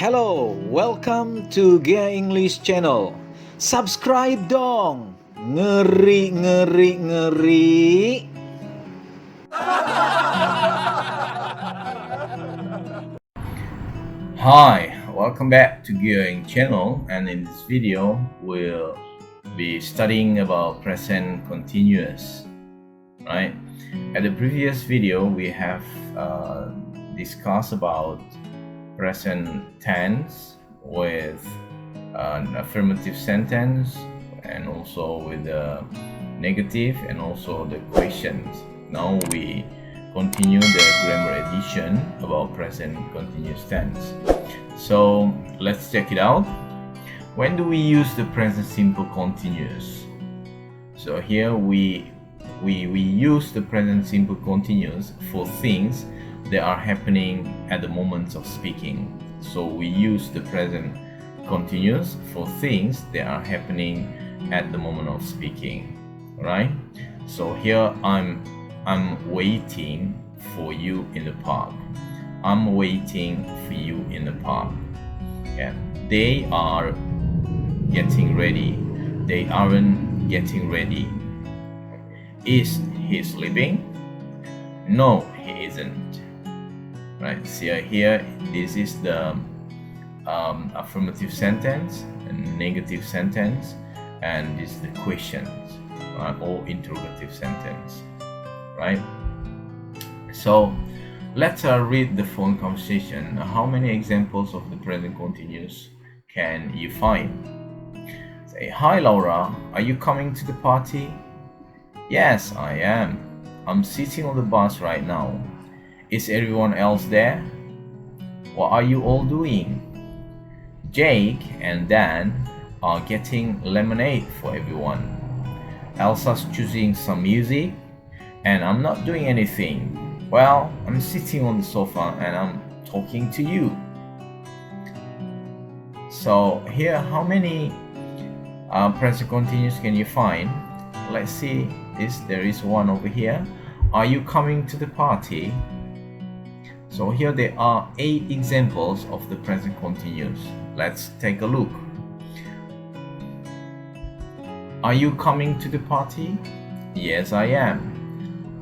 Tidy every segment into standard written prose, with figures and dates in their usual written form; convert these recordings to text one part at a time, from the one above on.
Hello, welcome to Gia English Channel. Subscribe dong. Ngeri, ngeri, ngeri. Hi, welcome back to Gearing channel, and in this video we'll be studying about present continuous. Right? At the previous video we have discussed about present tense with an affirmative sentence and also with the negative and also the questions. Now we continue the grammar edition about present continuous tense. So let's check it out. When do we use the present simple continuous? So here we use the present simple continuous for things that are happening at the moment of speaking. So we use the present continuous for things that are happening at the moment of speaking. Right? So here I'm waiting for you in the park. I'm waiting for you in the park. Yeah. They are getting ready. They aren't getting ready. Is he sleeping? No, he isn't. Right. See here, this is the affirmative sentence and negative sentence, and this is the questions, right, or interrogative sentence. Right? So let's read the phone conversation. How many examples of the present continuous can you find? Say, hi Laura, are you coming to the party? Yes, I am. I'm sitting on the bus right now. Is everyone else there? What are you all doing? Jake and Dan are getting lemonade for everyone. Elsa's choosing some music. And I'm not doing anything. Well, I'm sitting on the sofa and I'm talking to you. So here, how many present continuous can you find? Let's see this. There is one over here. Are you coming to the party? So here there are 8 examples of the present continuous. Let's take a look. Are you coming to the party? Yes, I am.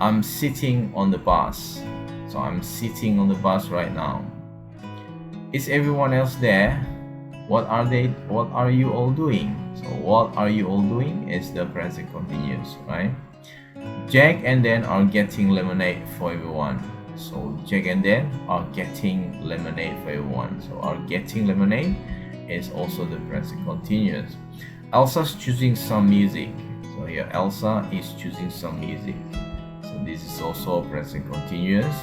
I'm sitting on the bus. So I'm sitting on the bus right now. Is everyone else there? What are you all doing? So what are you all doing is the present continuous, right? Jack and Dan are getting lemonade for everyone. So Jack and Dan are getting lemonade for everyone. So are getting lemonade is also the present continuous. Elsa's choosing some music. So here Elsa is choosing some music. This is also present continuous.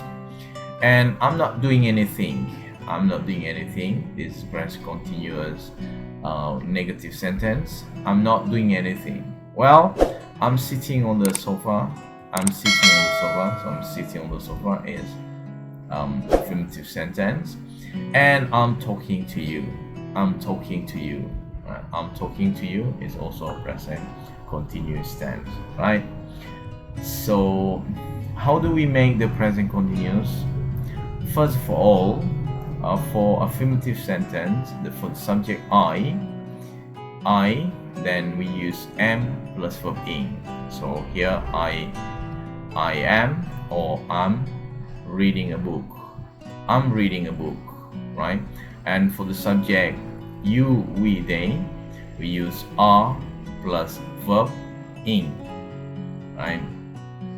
And I'm not doing anything. I'm not doing anything. This is present continuous negative sentence. I'm not doing anything. Well, I'm sitting on the sofa. I'm sitting on the sofa. So I'm sitting on the sofa is affirmative sentence. And I'm talking to you. I'm talking to you. Right? I'm talking to you is also present continuous tense. Right? So how do we make the present continuous? First of all, for affirmative sentence, for the subject I, then we use am plus verb ing. So here I am, or I'm reading a book. I'm reading a book, right? And for the subject you, we, they, we use are plus verb ing, right?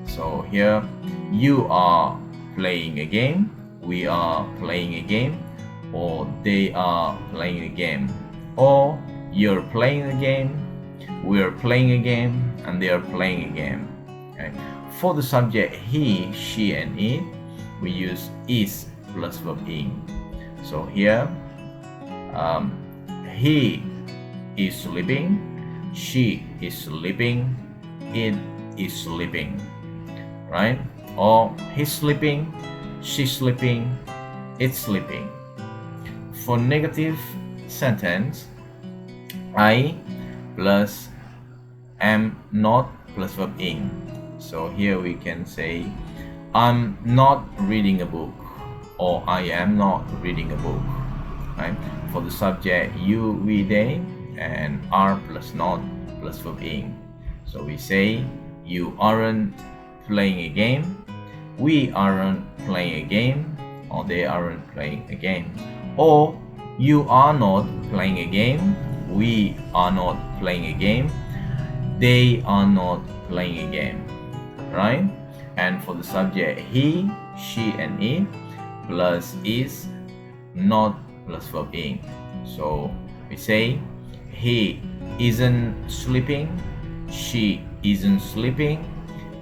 So here, you are playing a game, we are playing a game, or they are playing a game, or you're playing a game, we're playing a game, and they are playing a game. Okay. For the subject he, she, and it, we use is plus verb ing. So here, he is sleeping, she is sleeping, it is sleeping. Right? Or he's sleeping, she's sleeping, it's sleeping. For negative sentence, I plus am not plus verb ing. So here we can say I'm not reading a book, or I am not reading a book. right? for the subject you, we, they, and are plus not plus verb ing. So we say you aren't playing a game, we aren't playing a game, or they aren't playing a game. Or you are not playing a game, we are not playing a game, they are not playing a game, right? And for the subject he, she, and it plus is, not plus verb ing. So we say he isn't sleeping, she isn't sleeping,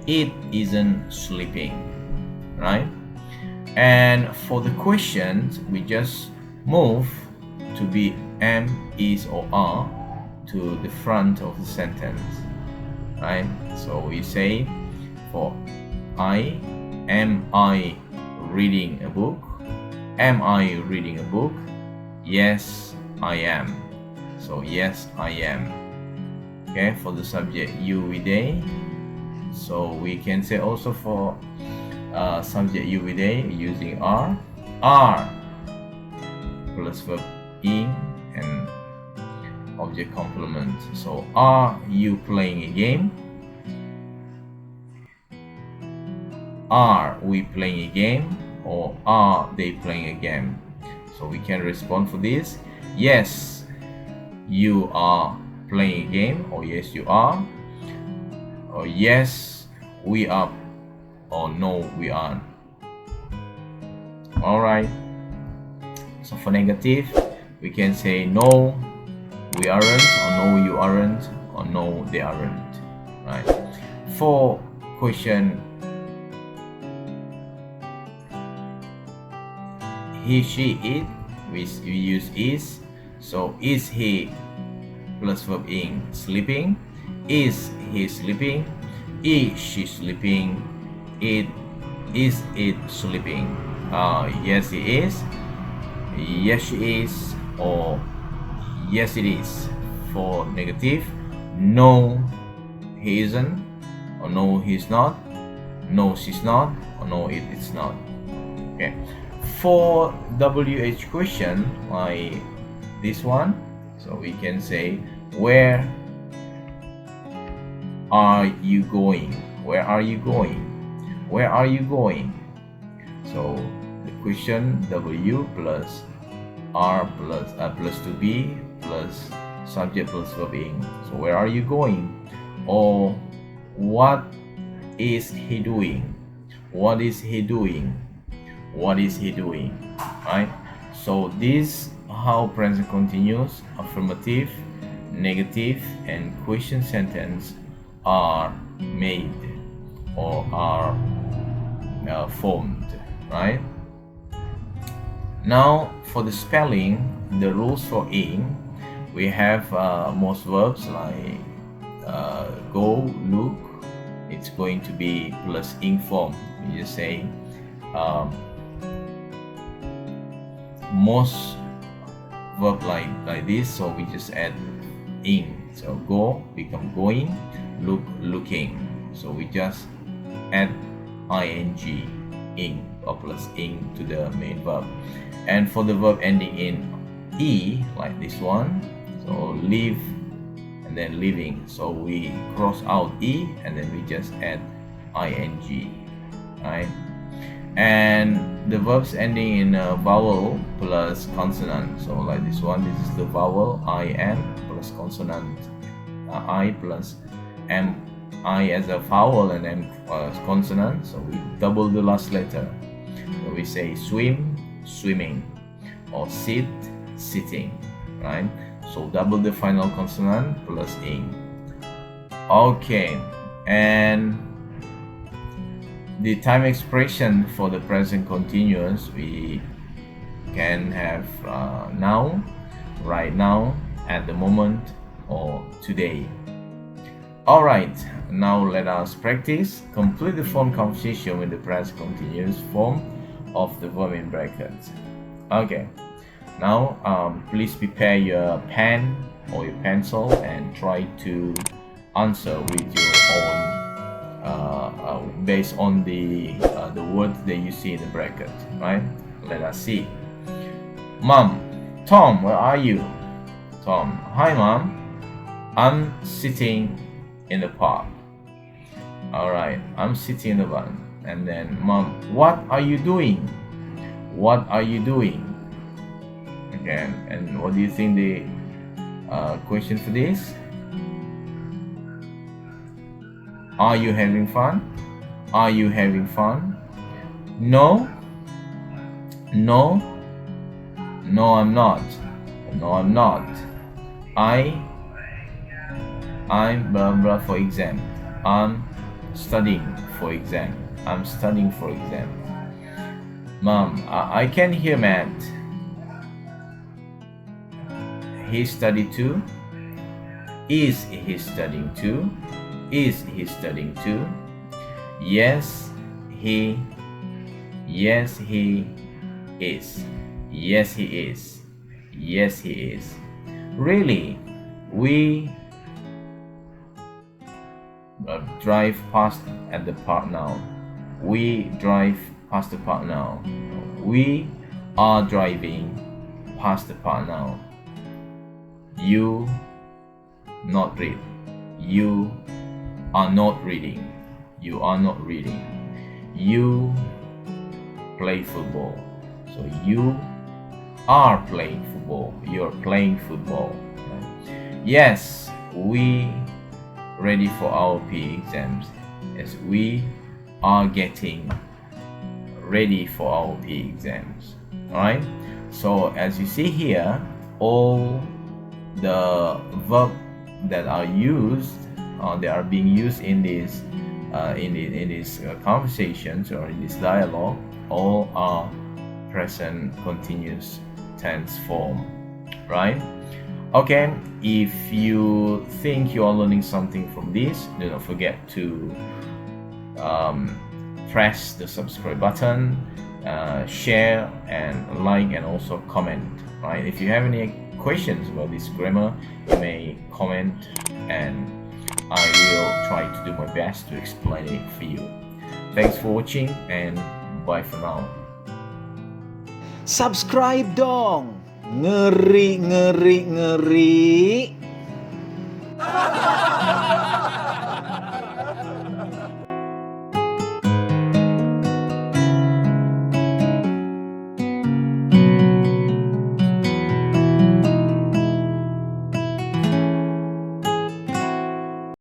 it isn't sleeping, right? And for the questions, we just move to be am, is, or are to the front of the sentence, right? So we say for am I reading a book? Am I reading a book? Yes, I am. So yes, I am. Okay, for the subject you, we, they. So we can say also for subject you, we, they using are plus verb ing and object complement. So are you playing a game? Are we playing a game? Or are they playing a game? So we can respond for this. Yes, you are playing a game, or yes, you are, or yes, we are, or no, we aren't. Alright, so for negative, we can say no, we aren't, or no, you aren't, or no, they aren't, right? For question he, she, it, we use is. So is he plus verb ing sleeping? Is he sleeping? Is she sleeping? Is it sleeping? Yes, he is. Yes, she is. Or yes, it is. For negative, no, he isn't. Or no, he's not. No, she's not. Or no, it is not. Okay. For WH question, like this one, so we can say where are you going? Where are you going? Where are you going? So the question W plus R plus to be plus subject plus verb ing. So where are you going? Or what is he doing? What is he doing? What is he doing? Right? So this how present continuous, affirmative, negative, and question sentence are made or are formed, right? Now for the spelling, the rules for ing, we have most verbs like go, look, it's going to be plus ing form. We just say most verb like this, so we just add ing. So go become going, look looking, so we just add ing, ing, or plus ing to the main verb. And for the verb ending in e, like this one, so live and then living, so we cross out e and then we just add ing, right? And the verbs ending in vowel plus consonant, so like this one, this is the vowel I am plus consonant I plus m, I as a vowel and m as consonant, so we double the last letter. So we say swim, swimming, or sit, sitting, right? So double the final consonant plus ing. Okay, and the time expression for the present continuous, we can have now, right now, at the moment, or today. Alright, now let us practice. Complete the form conversation with the present continuous form of the verb in brackets. Okay, now please prepare your pen or your pencil and try to answer with your own based on the words that you see in the bracket, right? Let us see. Mom, Tom, where are you? Tom, hi mom, I'm sitting in the park. Alright, I'm sitting in the park. And then mom, what are you doing? What are you doing? Okay, and what do you think the question for this? Are you having fun? Are you having fun? No. No. No, I'm not. No, I'm not. I'm blah blah for exam. I'm studying for exam. I'm studying for exam. Mom, I can hear Matt. He studied too. Is he studying too? Is he studying too? Yes, he. Yes, he is. Yes, he is. Yes, he is. Really, we drive past at the park now. We drive past the park now. We are driving past the park now. You not read. You are not reading. You are not reading. You play football. So you are playing football. You're playing football. Yes, we ready for our PE exams. Yes, we are getting ready for our PE exams. Alright? So as you see here, all the verb that are used, they are being used in this conversations or in this dialogue, all are present continuous tense form, right? Okay, if you think you are learning something from this, do not forget to press the subscribe button, share and like, and also comment, right? If you have any questions about this grammar, you may comment and I will try to do my best to explain it for you. Thanks for watching and bye for now. Subscribe dong. Ngeri ngeri ngeri.